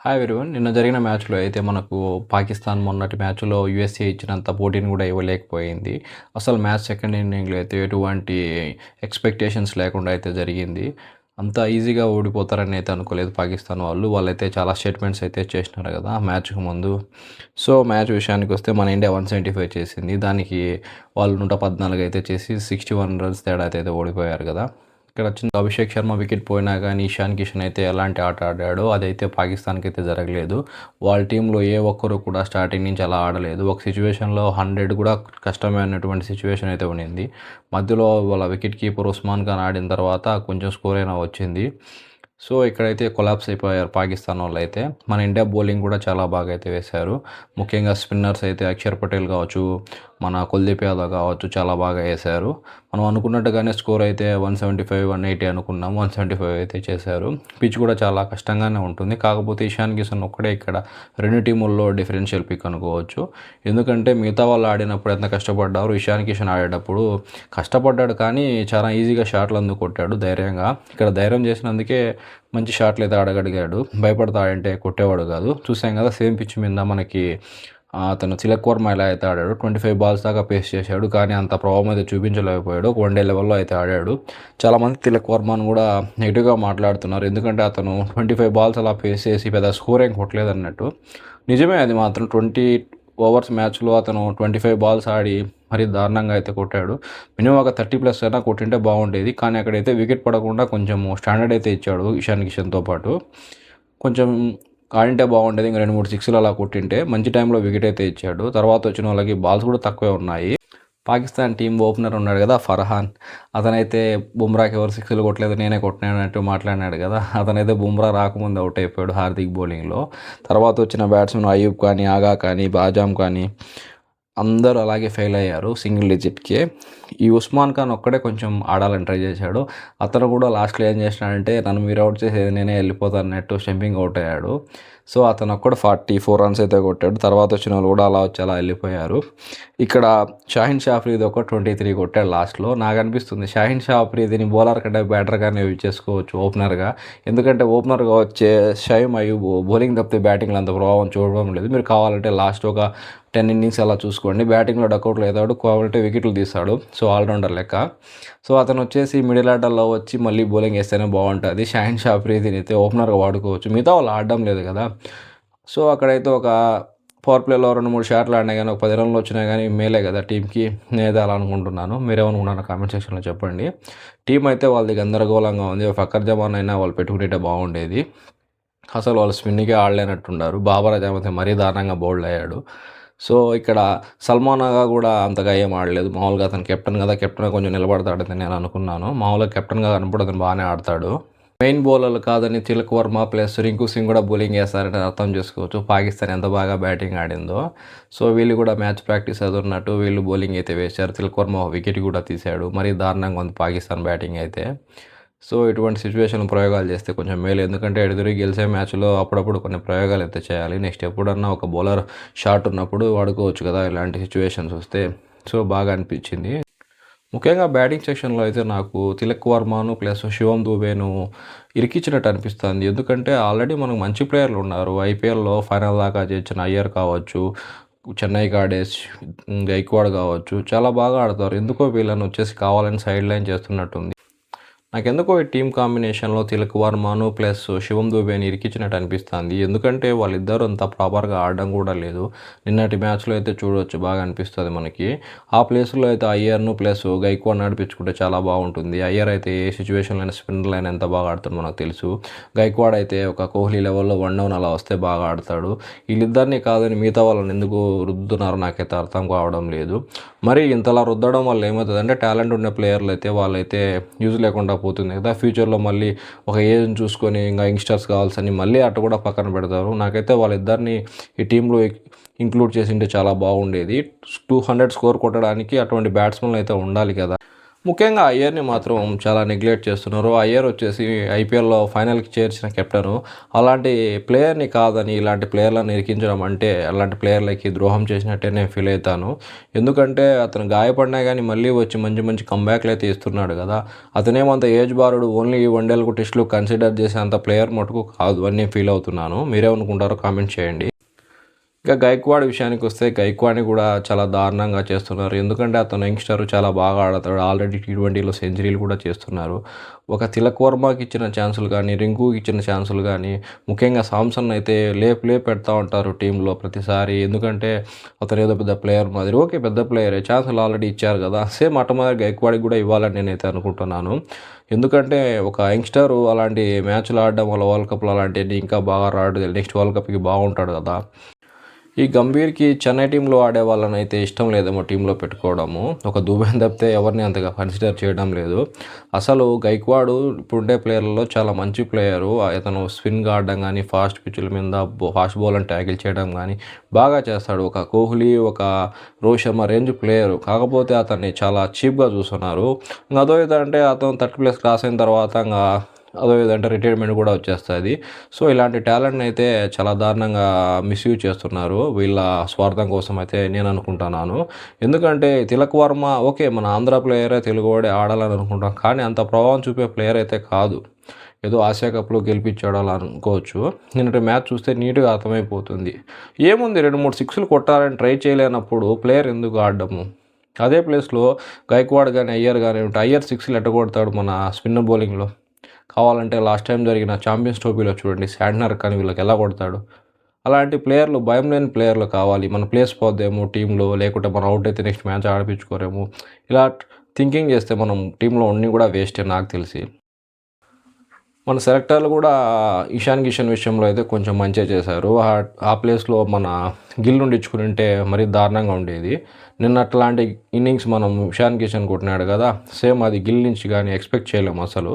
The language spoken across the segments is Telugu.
Hi everyone. నిన్న జరిగిన మ్యాచ్‌లో అయితే మనకు పాకిస్తాన్ మొన్నటి మ్యాచ్‌లో యూఎస్ఏ ఇచ్చినంత పోటీని కూడా ఇవ్వలేకపోయింది. అసలు మ్యాచ్ సెకండ్ ఇన్నింగ్‌లో అయితే ఎటువంటి ఎక్స్‌పెక్టేషన్స్ లేకుండా అయితే జరిగింది. అంత ఈజీగా ఓడిపోతారని అయితే అనుకోలేదు పాకిస్తాన్ వాళ్ళు. వాళ్ళైతే చాలా స్టేట్మెంట్స్ అయితే చేసినారు కదా మ్యాచ్‌కి ముందు. సో, మ్యాచ్ విషయానికొస్తే మన ఇండియా 175 చేసింది. దానికి వాళ్ళు 114 అయితే చేసి 61 రన్స్ తేడాతో అయితే ఓడిపోయారు కదా! ఇక్కడ చిన్న అభిషేక్ శర్మ వికెట్ పోయినా కానీ ఇషాన్ కిషన్ అయితే ఎలాంటి ఆట ఆడాడో అదైతే పాకిస్తాన్కి అయితే జరగలేదు. వాళ్ళ టీంలో ఏ ఒక్కరు కూడా స్టార్టింగ్ నుంచి అలా ఆడలేదు. ఒక సిచ్యువేషన్లో 100 కూడా కష్టమే అన్నటువంటి సిచ్యువేషన్ అయితే ఉండింది. మధ్యలో వాళ్ళ వికెట్ కీపర్ ఉస్మాన్ ఖాన్ ఆడిన తర్వాత కొంచెం స్కోర్ అయినా వచ్చింది. సో, ఇక్కడైతే కొలాప్స్ అయిపోయారు పాకిస్తాన్ వాళ్ళైతే. మన ఇండియా బౌలింగ్ కూడా చాలా బాగా అయితే వేశారు. ముఖ్యంగా స్పిన్నర్స్ అయితే అక్షర్ పటేల్ కావచ్చు, మన కుల్దీప్ యాదవ్ కావచ్చు చాలా బాగా వేశారు. మనం అనుకున్నట్టుగానే స్కోర్ అయితే 175, 180 అనుకున్నాం. 175 అయితే చేశారు. పిచ్ కూడా చాలా కష్టంగానే ఉంటుంది. కాకపోతే ఇషాన్ కిషన్ ఒక్కడే ఇక్కడ రెండు టీముల్లో డిఫరెన్షియల్ పిక్ అనుకోవచ్చు. ఎందుకంటే మిగతా వాళ్ళు ఆడినప్పుడు ఎంత కష్టపడ్డారు, ఇషాన్ కిషన్ ఆడేటప్పుడు కష్టపడ్డాడు కానీ చాలా ఈజీగా షాట్లు అందుకు కొట్టాడు ధైర్యంగా. ఇక్కడ ధైర్యం చేసినందుకే మంచి షాట్లు అయితే ఆడగలిగాడు. భయపడతా ఆడంటే కొట్టేవాడు కాదు. చూసాం కదా సేమ్ పిచ్ మీద మనకి అతను తిలక్ వర్మ ఎలా అయితే ఆడాడు 25 బాల్స్ దాకా పేస్ చేశాడు. కానీ అంత ప్రభావం అయితే చూపించలేకపోయాడు. ఒక వన్డే లెవెల్లో అయితే ఆడాడు. చాలామంది తిలక్ వర్మను కూడా నెగిటివ్గా మాట్లాడుతున్నారు. ఎందుకంటే అతను 25 బాల్స్ అలా పేస్ చేసి పెద్ద స్కోర్ ఏం కొట్టలేదు అన్నట్టు. నిజమే అది మాత్రం 20 ఓవర్స్ మ్యాచ్లో అతను 25 బాల్స్ ఆడి మరీ దారుణంగా అయితే కొట్టాడు. మినిమం ఒక 30+ అయినా కొట్టింటే బాగుండేది. కానీ అక్కడైతే వికెట్ పడకుండా కొంచెం స్టాండర్డ్ అయితే ఇచ్చాడు ఇషాన్ కిషన్తో పాటు. కొంచెం ఆడింటే బాగుండేది. ఇంక 2-3 సిక్స్లు అలా కొట్టింటే మంచి టైంలో వికెట్ అయితే ఇచ్చాడు. తర్వాత వచ్చిన వాళ్ళకి బాల్స్ కూడా తక్కువే ఉన్నాయి. పాకిస్తాన్ టీం ఓపెనర్ ఉన్నాడు కదా ఫర్హాన్, అతనైతే బుమ్రాకి ఎవరు సిక్స్లు కొట్టలేదు నేనే కొట్టినానట్టు మాట్లాడినాడు కదా. అతనైతే బుమ్రా రాకముందు అవుట్ అయిపోయాడు హార్దిక్ బౌలింగ్లో. తర్వాత వచ్చిన బ్యాట్స్మెన్ అయూబ్ కానీ, ఆగా కానీ, బాజామ్ కానీ అందరూ అలాగే ఫెయిల్ అయ్యారు సింగిల్ డిజిట్కే. ఈ ఉస్మాన్ ఖాన్ ఒక్కడే కొంచెం ఆడాలని ట్రై చేశాడు. అతను కూడా లాస్ట్లో ఏం చేసినాడంటే నన్ను మీరు అవుట్ చేసేది నేనే వెళ్ళిపోతాను అన్నట్టు స్టంపింగ్ అవుట్ అయ్యాడు. సో, అతను ఒక్కడు 44 రన్స్ అయితే కొట్టాడు. తర్వాత వచ్చిన వాళ్ళు కూడా అలా వచ్చి అలా వెళ్ళిపోయారు. ఇక్కడ షాహీన్ ఆఫ్రిది ఒక 23 కొట్టాడు లాస్ట్లో. నాకు అనిపిస్తుంది షాహీన్ ఆఫ్రిదిని బౌలర్ కంటే బ్యాటర్గానే యూజ్ చేసుకోవచ్చు ఓపెనర్గా. ఎందుకంటే ఓపెనర్గా వచ్చే షైమ్ అయూబ్ బౌలింగ్ తప్పితే బ్యాటింగ్లో అంత ప్రభావం చూడడం లేదు. మీరు కావాలంటే లాస్ట్ ఒక 10 ఇన్నింగ్స్ అలా చూసుకోండి. బ్యాటింగ్లో డకౌట్లు అవుతాడు, కావాలంటే వికెట్లు తీస్తాడు. సో, ఆల్రౌండర్ లెక్క. సో, అతను వచ్చేసి మిడిల్ ఆర్డర్లో వచ్చి మళ్ళీ బౌలింగ్ వేస్తేనే బాగుంటుంది. షాహీన్ ఆఫ్రిదిని అయితే ఓపెనర్గా వాడుకోవచ్చు. మిగతా వాళ్ళు ఆడడం లేదు కదా. సో, అక్కడైతే ఒక పవర్ ప్లేలో 2-3 షాట్లు ఆడినా కానీ ఒక 10 రన్లు వచ్చినా కానీ మేలే కదా టీంకి. నేనైతే అలా అనుకుంటున్నాను. మీరేమనుకుంటున్నారు కామెంట్ సెక్షన్లో చెప్పండి. టీం అయితే వాళ్ళది గందరగోళంగా ఉంది. ఫకర్ జమాన్ అయినా వాళ్ళు పెట్టుకుంటే బాగుండేది. అసలు వాళ్ళు స్పిన్నికే ఆడలేనట్టున్నారు. బాబర్ అజమ్ అయితే మరీ దారుణంగా బౌల్డ్ అయ్యాడు. సో, ఇక్కడ సల్మాన్ ఆగా కూడా అంతగా ఏం ఆడలేదు. మామూలుగా అతను కెప్టెన్ కదా, కెప్టెన్గా కొంచెం నిలబడతాడని నేను అనుకున్నాను. మామూలుగా కెప్టెన్గా కనపడి అతను బాగానే ఆడతాడు. మెయిన్ బౌలర్లు కాదని తిలక్ వర్మ ప్లస్ రింకు సింగ్ కూడా బౌలింగ్ వేస్తారని అర్థం చేసుకోవచ్చు పాకిస్తాన్ ఎంత బాగా బ్యాటింగ్ ఆడిందో. సో, వీళ్ళు కూడా మ్యాచ్ ప్రాక్టీస్ అదున్నట్టు వీళ్ళు బౌలింగ్ అయితే వేశారు. తిలక్ వర్మ వికెట్ కూడా తీశాడు. మరీ దారుణంగా ఉంది పాకిస్తాన్ బ్యాటింగ్ అయితే. సో, ఇటువంటి సిచ్యువేషన్ ప్రయోగాలు చేస్తే కొంచెం మేలు. ఎందుకంటే ఎదురుగా గెలిచే మ్యాచ్లో అప్పుడప్పుడు కొన్ని ప్రయోగాలు అయితే చేయాలి. నెక్స్ట్ ఎప్పుడన్నా ఒక బౌలర్ షాట్ ఉన్నప్పుడు వాడుకోవచ్చు కదా ఇలాంటి సిచ్యువేషన్స్ వస్తే. సో, బాగా అనిపించింది. ముఖ్యంగా బ్యాటింగ్ సెక్షన్లో అయితే నాకు తిలక్ వర్మను ప్లస్ శివం దూబేను ఇరికిచ్చినట్టు అనిపిస్తుంది. ఎందుకంటే ఆల్రెడీ మనకు మంచి ప్లేయర్లు ఉన్నారు. ఐపీఎల్లో ఫైనల్ దాకా చేసిన అయ్యర్ కావచ్చు, చెన్నైకి ఆడే గైక్వాడ్ కావచ్చు చాలా బాగా ఆడతారు. ఎందుకో వీళ్ళని వచ్చేసి కావాలని సైడ్ లైన్ చేస్తున్నట్టుంది. నాకెందుకో ఈ టీమ్ కాంబినేషన్లో తిలక్ వర్మను ప్లస్ శివం దూబేని ఇరికిచ్చినట్టు అనిపిస్తుంది. ఎందుకంటే వాళ్ళిద్దరూ అంత ప్రాపర్గా ఆడడం కూడా లేదు. నిన్నటి మ్యాచ్లో అయితే చూడవచ్చు బాగా అనిపిస్తుంది మనకి. ఆ ప్లేస్లో అయితే అయ్యర్ను ప్లస్ గైక్వాడ్ నడిపించుకుంటే చాలా బాగుంటుంది. అయ్యర్ అయితే ఏ సిచ్యువేషన్లో అయినా స్పిన్నర్ లైన్ ఎంత బాగా ఆడుతుందో మనకు తెలుసు. గైక్వాడ్ అయితే ఒక కోహ్లీ లెవెల్లో 1 డౌన్ అలా వస్తే బాగా ఆడతాడు. వీళ్ళిద్దరిని కాదని మిగతా వాళ్ళని ఎందుకు రుద్దుతున్నారో నాకైతే అర్థం కావడం లేదు. మరి ఇంతలా రుద్దడం వల్ల ఏమవుతుందంటే టాలెంట్ ఉన్న ప్లేయర్లు అయితే వాళ్ళైతే యూజ్ లేకుండా పోతుంది కదా. ఫ్యూచర్లో మళ్ళీ ఒక ఏజ్ని చూసుకొని ఇంకా యంగ్స్టర్స్ కావాల్సని మళ్ళీ అటు కూడా పక్కన పెడతారు. నాకైతే వాళ్ళిద్దరిని ఈ టీంలో ఇంక్లూడ్ చేసింటే చాలా బాగుండేది. 200 స్కోర్ కొట్టడానికి అటువంటి బ్యాట్స్మెన్లు అయితే ఉండాలి కదా. ముఖ్యంగా అయ్యర్‌ని మాత్రం చాలా నెగ్లెక్ట్ చేస్తున్నారు. అయ్యర్ వచ్చేసి ఐపీఎల్‌లో ఫైనల్‌కి చేర్చిన కెప్టెను. అలాంటి ప్లేయర్‌ని కాదని ఇలాంటి ప్లేయర్‌లను ఇరికించడం అంటే అలాంటి ప్లేయర్‌లకి ద్రోహం చేసినట్టే నేను ఫీల్ అయితాను. ఎందుకంటే అతను గాయపడినా గానీ మళ్ళీ వచ్చి మంచి మంచి కమ్‌బ్యాక్‌లయితే ఇస్తున్నాడు గదా! అతనేమంత ఏజ్ బారుడు ఓన్లీ వన్‌డేలకు, టెస్ట్‌లు కన్సిడర్ చేసేంత ప్లేయర్ మటుకు కాదు అని నేను ఫీల్ అవుతున్నాను. మీరేమనుకుంటారో కామెంట్ చేయండి. ఇక గైక్వాడ్ విషయానికొస్తే గైక్వాడ్‌ని కూడా చాలా దారుణంగా చేస్తున్నారు. ఎందుకంటే అతను యంగ్‌స్టర్ చాలా బాగా ఆడతాడు. ఆల్రెడీ టీ20లో సెంచరీలు కూడా చేస్తున్నారు. ఒక తిలక్ వర్మకి ఇచ్చిన ఛాన్సులు గానీ, రింకుకి ఇచ్చిన ఛాన్సులు గానీ, ముఖ్యంగా సామ్సన్ అయితే లేపి పెడతా ఉంటారు టీమ్‌లో ప్రతిసారి. ఎందుకంటే అతను ఏదో పెద్ద ప్లేయర్ మాదిరి. ఓకే, పెద్ద ప్లేయరే, ఛాన్సులు ఆల్రెడీ ఇచ్చారు కదా! సేమ్ అటమాదిరి గైక్వాడ్‌కి కూడా ఇవ్వాలని నేనైతే అనుకుంటున్నాను. ఎందుకంటే ఒక యంగ్‌స్టరు అలాంటి మ్యాచ్‌లు ఆడడం వల్ల వరల్డ్ కప్‌లో అలాంటియన్నీ ఇంకా బాగా రాడు. నెక్స్ట్ వరల్డ్ కప్‌కి బాగుంటాడు కదా! ఈ గంభీర్‌కి చెన్నై టీమ్‌లో ఆడే వాళ్ళనైతే ఇష్టం లేదేమో టీమ్‌లో పెట్టుకోవడము. ఒక దుబేని తప్పితే ఎవరిని అంతగా కన్సిడర్ చేయడం లేదు. అసలు గైక్వాడు ఇప్పుడుండే ప్లేయర్‌లలో చాలా మంచి ప్లేయరు. ఇతను స్పిన్‌గా ఆడడం గానీ, ఫాస్ట్ పిచ్‌ల మీద ఫాస్ట్ బౌలర్‌ని ట్యాకిల్ చేయడం గానీ బాగా చేస్తాడు. ఒక కోహ్లీ, ఒక రోహిత్ శర్మ రేంజ్ ప్లేయరు. కాకపోతే అతన్ని చాలా చీప్‌గా చూస్తున్నారు. అదో ఇదో అంటే అతను 30+ క్రాస్ అయిన తర్వాత అదో ఇదంటే రిటైర్మెంట్ కూడా వచ్చేస్తది. సో, ఇలాంటి టాలెంట్‌ని అయితే చాలా దారుణంగా మిస్‌యూజ్ చేస్తున్నారు. వీళ్ళ స్వార్థం కోసం అయితే నేను అనుకుంటున్నాను. ఎందుకంటే తిలక్ వర్మ ఓకే, మన ఆంధ్ర ప్లేయరే, తెలుగువాడే ఆడాలని అనుకుంటాం. కానీ అంత ప్రభావం చూపే ప్లేయర్ అయితే కాదు. ఏదో ఆసియా కప్‌లో గెలిపించాడు అలా అనుకోవచ్చు. నిన్నటి మ్యాచ్ చూస్తే నీట్‌గా అర్థమైపోతుంది. ఏముంది 2, 3 సిక్స్‌లు కొట్టాలని ట్రై చేయలేనప్పుడు ప్లేయర్ ఎందుకు ఆడడము? అదే ప్లేస్‌లో గైక్వాడ్ గాని, అయ్యర్ గాని ఉంటే అయ్యర్ సిక్స్‌లు ఎట్ట కొడతాడు మన స్పిన్నర్ బౌలింగ్‌లో? కావాలంటే లాస్ట్ టైం జరిగిన ఛాంపియన్స్ ట్రోఫీలో చూడండి, శాంట్నర్ కానీ వీళ్ళకి ఎలా కొడతాడు. అలాంటి ప్లేయర్లు, భయం లేని ప్లేయర్లు కావాలి. మన ప్లేస్ పోద్దేమో టీంలో, లేకుంటే మనం అవుట్ అయితే నెక్స్ట్ మ్యాచ్ ఆడిపించుకోరేమో, ఇలా థింకింగ్ చేస్తే మనం టీంలో ఉండి కూడా వేస్టే నాకు తెలిసి. మన సెలెక్టర్లు కూడా ఇషాన్ కిషన్ విషయంలో అయితే కొంచెం మంచే చేశారు. ఆ ప్లేస్‌లో మన గిల్ ఉండించుకునుంటే మరీ దారుణంగా ఉండేది. నిన్న అట్లాంటి ఇన్నింగ్స్ మనం ఇషాన్ కిషన్ కొట్టినాడు కదా! సేమ్ అది గిల్ నుంచి గానీ ఎక్స్‌పెక్ట్ చేయలేము అసలు.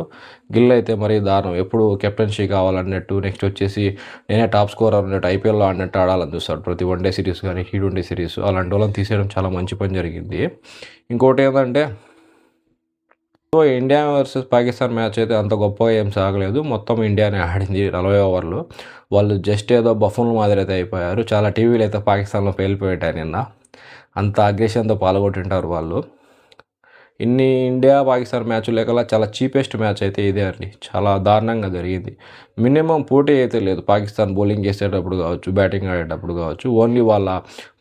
గిల్ అయితే మరీ దారుణం. ఎప్పుడు కెప్టెన్సీ కావాలన్నట్టు, నెక్స్ట్ వచ్చేసి నేనే టాప్ స్కోరర్ అన్నట్టు ఐపీఎల్‌లో ఆడినట్టు ఆడాలని చూస్తాడు. ప్రతి వన్‌డే సిరీస్ గానీ, టీ20 సిరీస్ అలాంటి వాళ్ళని తీసేయడం చాలా మంచి పని జరిగింది. ఇంకోటేందంటే so, India versus Pakistan match అయితే అంత గొప్పగా ఏం సాగలేదు. మొత్తం ఇండియానే ఆడింది 40 ఓవర్లు. వాళ్ళు జస్ట్ ఏదో బఫూన్ల మాదిరి అయితే అయిపోయారు. చాలా టీవీలు అయితే పాకిస్తాన్‌లో పేలిపోయుంటాయి నిన్న. అంత అగ్రెషన్‌తో పాల్గొంటుంటారు వాళ్ళు. ఇన్ని ఇండియా, పాకిస్తాన్ మ్యాచ్‌లే కల్లా చాలా చీపెస్ట్ మ్యాచ్ అయితే ఇదే అండి. చాలా దారుణంగా జరిగింది. మినిమమ్ పోటీ అయితే లేదు. పాకిస్తాన్ బౌలింగ్ చేసేటప్పుడు కావచ్చు, బ్యాటింగ్ ఆడేటప్పుడు కావచ్చు. ఓన్లీ వాళ్ళ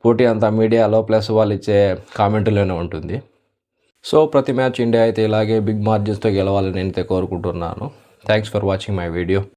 పోటీ అంతా మీడియాలో ప్లస్ వాళ్ళిచ్చే కామెంట్‌లోనే ఉంటుంది. సో, ప్రతి మ్యాచ్ ఇండియా అయితే ఇలాగే బిగ్ మార్జిన్స్‌తో గెలవాలని నేనైతే కోరుకుంటున్నాను. Thanks for watching my video.